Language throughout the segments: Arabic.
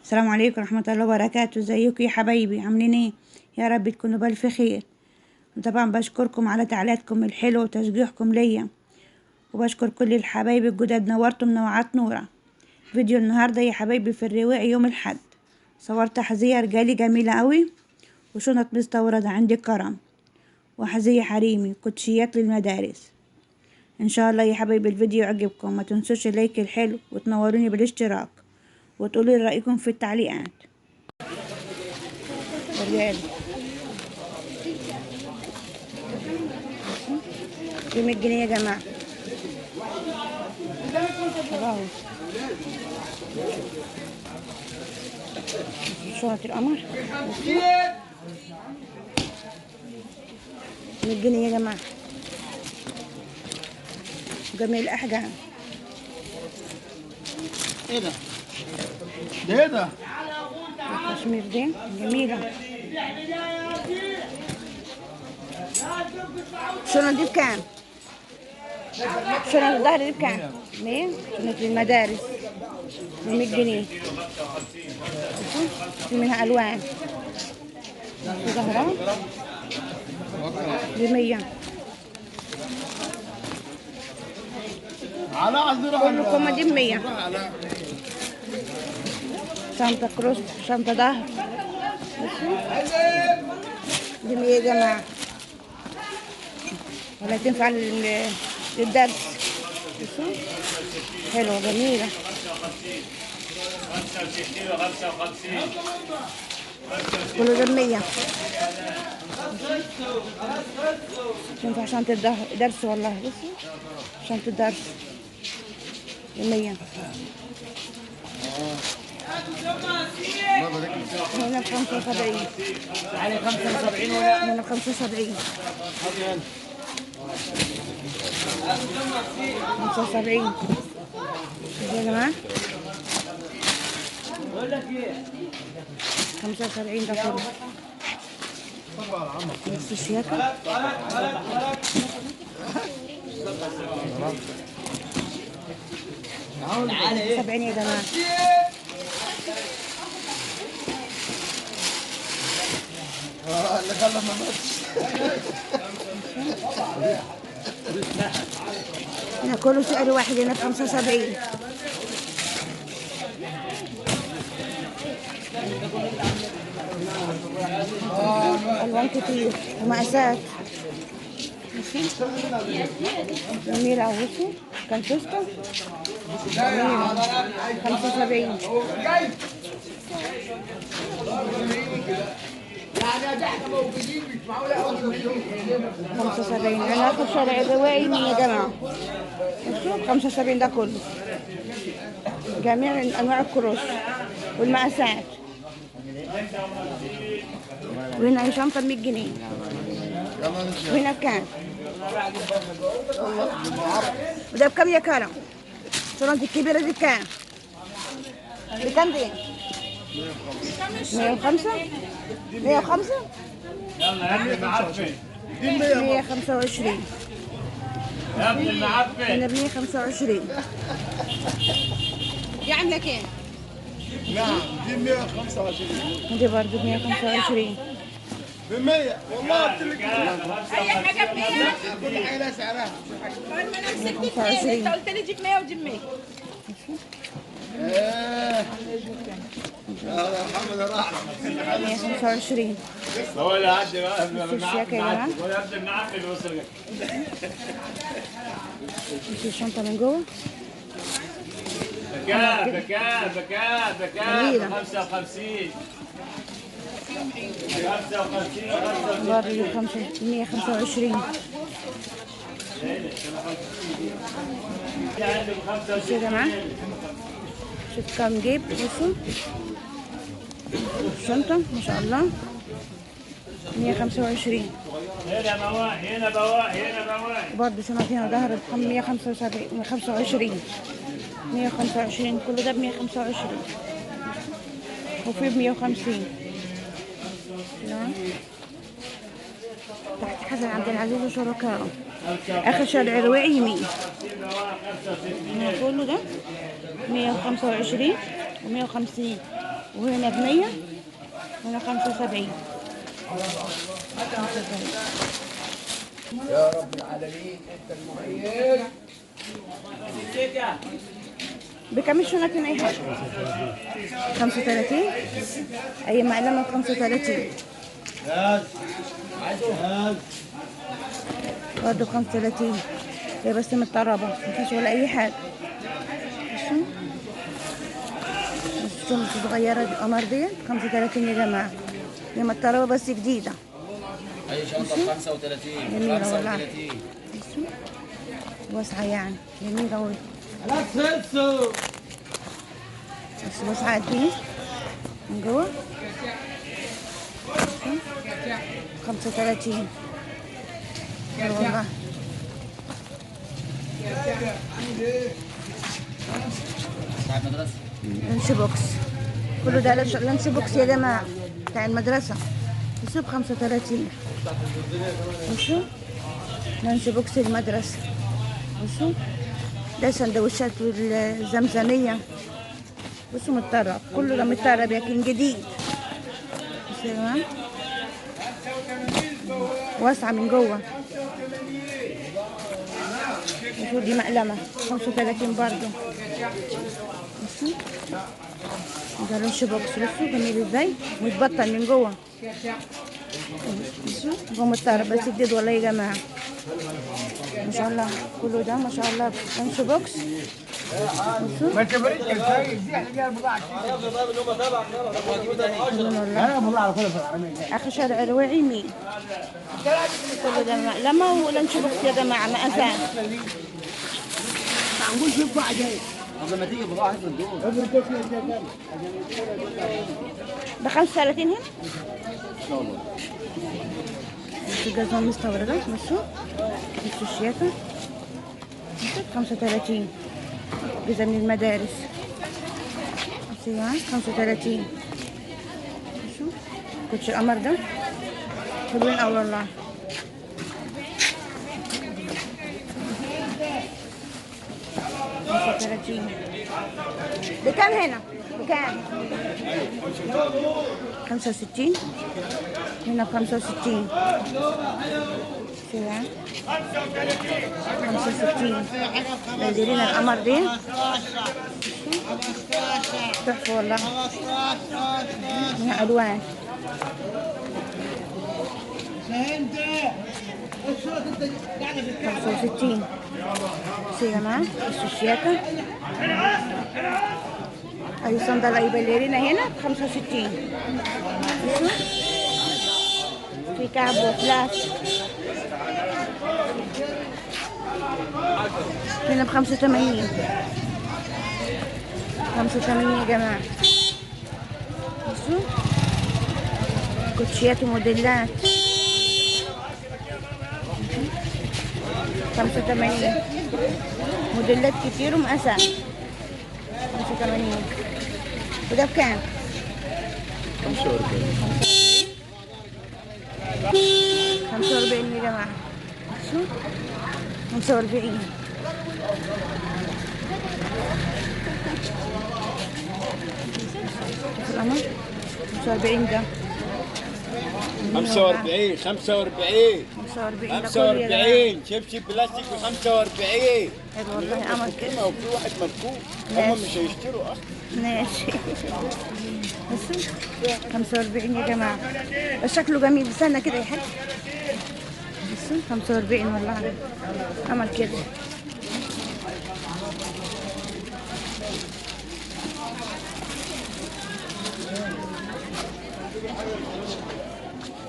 السلام عليكم ورحمة الله وبركاته. ازيكم يا حبايبي؟ عاملين ايه؟ يا رب تكونوا بالف خير. وطبعا بشكركم على تعليقاتكم الحلوة وتشجيعكم ليا، وبشكر كل الحبايب الجداد. نورتم نوعات نورة. فيديو النهاردة يا حبايبي في الرواق يوم الحد. صورت حذية رجالي جميلة قوي، وشنط مستوردة عندي كرم، وحذية حريمي، كوتشيات للمدارس. ان شاء الله يا حبايبي الفيديو يعجبكم. ما تنسوش اللايك الحلو، وتنوروني بالاشتراك، وتقولوا لي رأيكم في التعليقات. رجال ب 100 جنيه يا جماعة. اهو شنط القمر 100 جنيه يا جماعة. جميل الأحجام. ايه ده؟ ده ايه ده؟ الكشمير دي جميلة. الشنط دي بكام؟ شنط الظهر دي بكام؟ 100. شنط المدارس ب 100 جنيه. في منها ألوان. في ظهرها ب 100. على عذرها كل كومة دي ب 100. شنطة كروس، شنطة ظهر دي 100 يا جماعة. ولا تنفع للدرس. حلوة جميلة. 55 كله ده 100. تنفع شنطة درس والله. بصي شنطة درس 100. هنا 75. علي 75 ولا هنا 75. 75 يا جماعة. 75 ده كله. نص الشياكة. 70 يا جماعة. اللي خلى ما ماتش. هنا كله سعر واحد. هنا 75. ألوان كتير ومقاسات. جميلة أوي. بصي كان فستة جميلة 75. خمسة وسبعين. أنا آخر شارع الروائي 100 يا جماعة. 75 ده كله. جميع أنواع الكروش والمقاسات. وهنا شنطة 100 جنيه. وهنا بكام؟ وده بكام يا كرم؟ الشنط الكبيرة دي بكام؟ بكام دي؟ 105. 105. يلا يا ابن المعفن. 125. يا ابن المعفن. هنا ب 125. دي عاملة كام؟ نعم دي 125. ودي برضه ب 125. ب 100 والله قلت لك اي حاجه ب 100. كل حاجه لها سعرها. ما انا مسكت 200. انت قلت لي جيب 100 وجيب 100. يا محمد راح 125. هو اللي عدى بقى الشياكة يا جماعة. هو يا ابن المعفن وصل. في الشنطة من جوه. بكام جميلة. 55. 55 برضه 125. بصوا يا جماعة، شوف كام جيب. بصوا الشنطة ما شاء الله 125. هنا بواقي هنا بواقي هنا بواقي. برضه شنط هنا ظهر ب 125. 125 كل ده ب 125. وفي ب 150. تمام. تحت حسن عبد العزيز وشركائه. اخر شارع الروائي يمين. كله ده 125 و150. وهنا ب100 هنا 75. يا رب العالمين انت المعين. بكم الشنطة أي حاجة؟ 35. أي معلمة 35 برضه 35. هي بس متطربة مفيش ولا أي حاجة. الشنطة الصغيرة دي القمر دي 35 يا جماعة. هي متطربة بس جديدة. أي شنطة ب 35 جميلة والله. 35 واسعة يعني جميلة أوي. بس واسعة قد إيه من جوه. 35 والله. بتاع المدرسة. لانش بوكس كله ده لانش بوكس يا جماعة بتاع المدرسة. بس ب 35. بصوا لانش بوكس المدرسة. بصوا ده سندوتشات الزمزمية. بصوا متطرب كله ده متطرب لكن جديد. بصوا يا جماعة واسعة من جوه. بصوا دي مقلمة 35 برضو. بصوا ده لانش بوكس. بصوا جميل ازاي متبطن من جوه. بصوا هو متطرب بس جديد والله يا جماعة ما شاء الله. كله ده ما شاء الله لانش بوكس. ما تبريش الفايز دي احنا جايين البضاعه انا والله على كل في العالمين. اخر شارع الرواعي يمين. كله ده مقلمة ولانش بوكس يا جماعة مقاسات. هنقول شوف بقى جاي قبل ما تيجي البضاعة هات من دول. ب 35 هنا. إن شاء الله. بصوا الجزمة مستوردة. بصوا الشياكة 35. جزم من المدارس. بصوا 35. بصوا كوتش القمر ده حلوين أوي والله. بكام هنا؟ بكام؟ 65 هنا ب 65. 65 نازلين القمر دي تحفة والله. هنا ألوان. 65 بصوا يا جماعة الشياكة. أي صندل أي باليرينا هنا ب 65. بصوا في كعب وفلاش هنا ب 85. 85 يا جماعة. بصوا كوتشيات وموديلات 85. موديلات كتير ومقاسات 85. وده بكام؟ 45 يا جماعة. شو 45 القمر 45 ده 45 45 45 ده كله يا جماعة. 45 شبشب بلاستيك ب 45. حلو والله قمر كده. وفي واحد مركوب هم مش هيشتروا اصلا. ماشي. بصوا 45 يا جماعة. بس شكله جميل. استنى كده يا حاج. بصوا 45 والله قمر كده.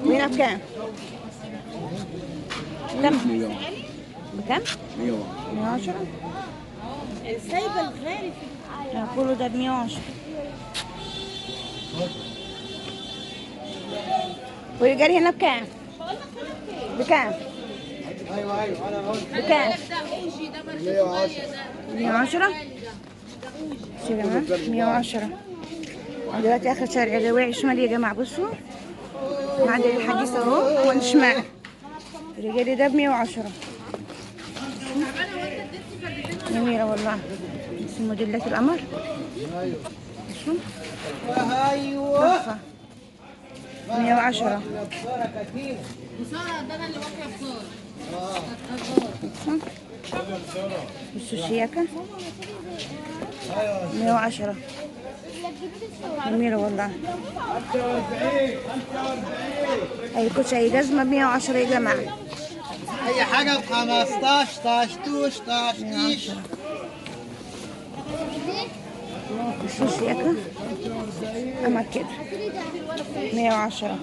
وهنا بكام؟ كم؟ بكم؟ 110. سايبه الغالي في كله ده ب 110. والجري هنا بكام؟ بكام؟ ايوه انا بكام؟ ده اوجي ده برضه 110. شو يا جماعة 110. دلوقتي اخر شارع الرواعي شمال يا جماعة. بصوا معدل الحديث اهو وانا شمال. الرجالي ده ب 110. جميلة والله. بس موديلات القمر. شو 110. بصوا الشياكة 110. جميلة والله. أي كوتش أي جزمة 110 يا جماعة. اي حاجه ب 15 طاشتوش طاشتيش. بصوا الشياكة أما كده 110.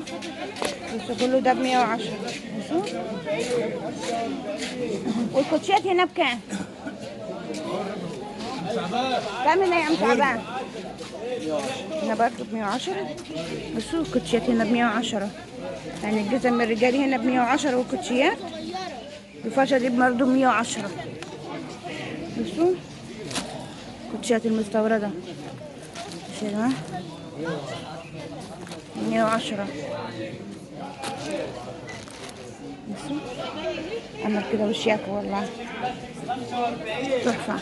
بصوا كله ده ب110. بصوا والكوتشيات هنا بكام؟ كام هنا يا عم شعبان؟ هنا برضه ب110. بصوا الكوتشيات هنا ب110. يعني الجزم الرجالي هنا ب110 والكوتشيات الفاشة دي برضه ب110. بصوا الكوتشيات المستوردة شايفها 110. بصوا عمل كده وشياكة والله تحفة.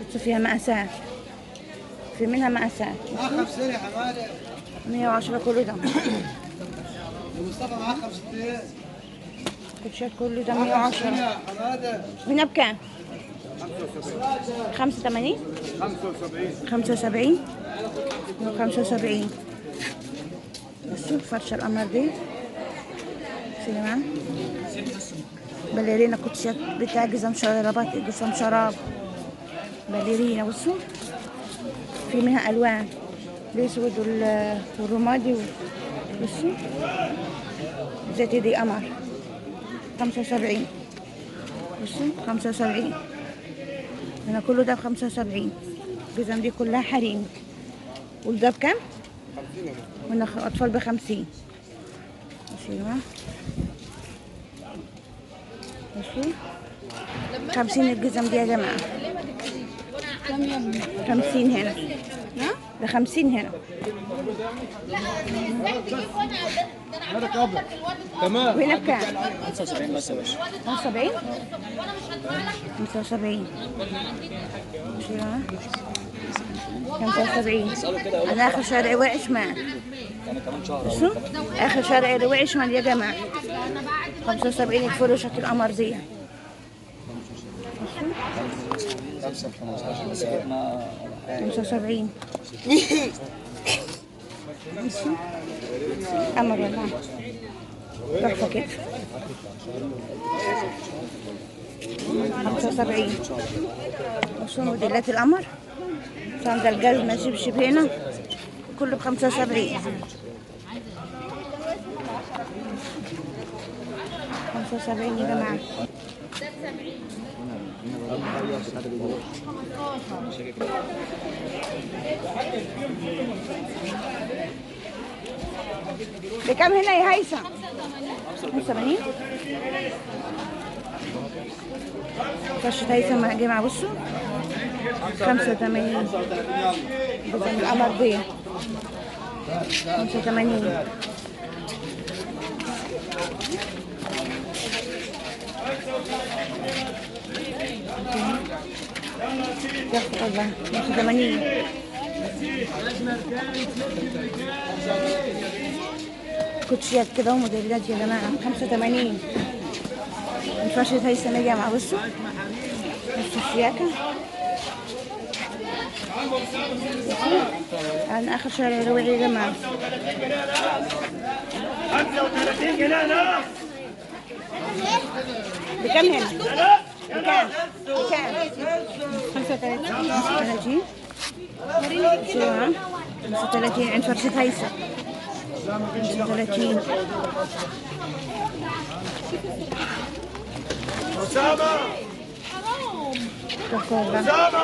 بصوا فيها مقاسات، في منها مقاسات. معاه 50 يا حماده. 110 كله ده. مصطفى معاه 50. كوتشات كله ده 50 110. يا حماده. هنا بكام؟ 85. 75. 75. بصوا فرشة القمر دي سليمان باليرينا. كوتشيات بتاع جزم شرابات، جزم شراب باليرينا. بصوا في منها الوان الاسود والرمادي بصوا زيتي دي قمر 75. بصوا 75. هنا كله ده ب75. الجزم دي كلها حريم. والده بكام؟ 50. هنا اطفال ب50. شايفها بصوا 50 الجزم دي يا جماعة. 50 هنا. ده 50 هنا. تمام. وهنا بكام؟ 75 بس يا باشا. 75. 75. شايفها 75. انا اخر شارع وقع شمال. شو؟ اخر شارع وقع شمال يا جماعة. 75 الفروشة القمر دي. 75. قمر والله تحفة كده. 75. وشو موديلات القمر؟ صندل جزمة شبشب هنا كله ب75. 75 يا جماعة. بكام هنا يا هيثم؟ 85. فرشة هيثم يا جماعة بصوا 85. جزم القمر دي 85. ياخد الله 85. كوتشيات كده وموديلات يا جماعة 85. الفرشة هيثم يا جماعة بصوا بصوا الشياكة. أنا آخر شارع روعي يا جماعة. 35 جنيه نص. بكام هنا؟ بكام؟ بكام؟ 35. 35 عند فرشة هيثم. 35. أسامة. أسامة.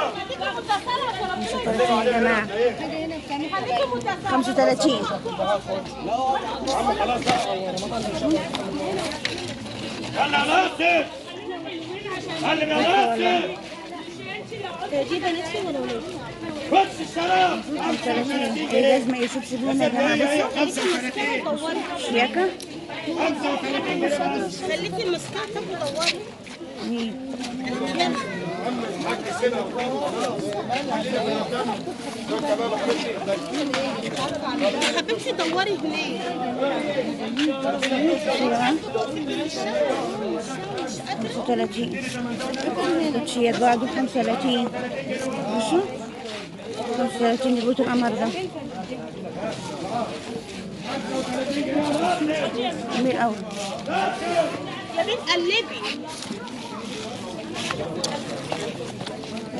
35 يا جماعة. 35. يلا ناصر. سلم يا ناصر. دي بناتي ولا ولاد؟ خش الشراب. 35. هي جزمة يشبشب هنا يا جماعة بصوا شياكة. 35 جنيه بس. خليكي المسكات مدورة. مين؟ حبيبتي دوري هناك. ايوه 35 كوتشيات بعده 35 ماشي 35 البوت القمر ده جميل قوي. يا بنت قلبي.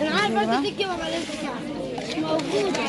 انا عارفه انت تجيبها بعدين موجوده.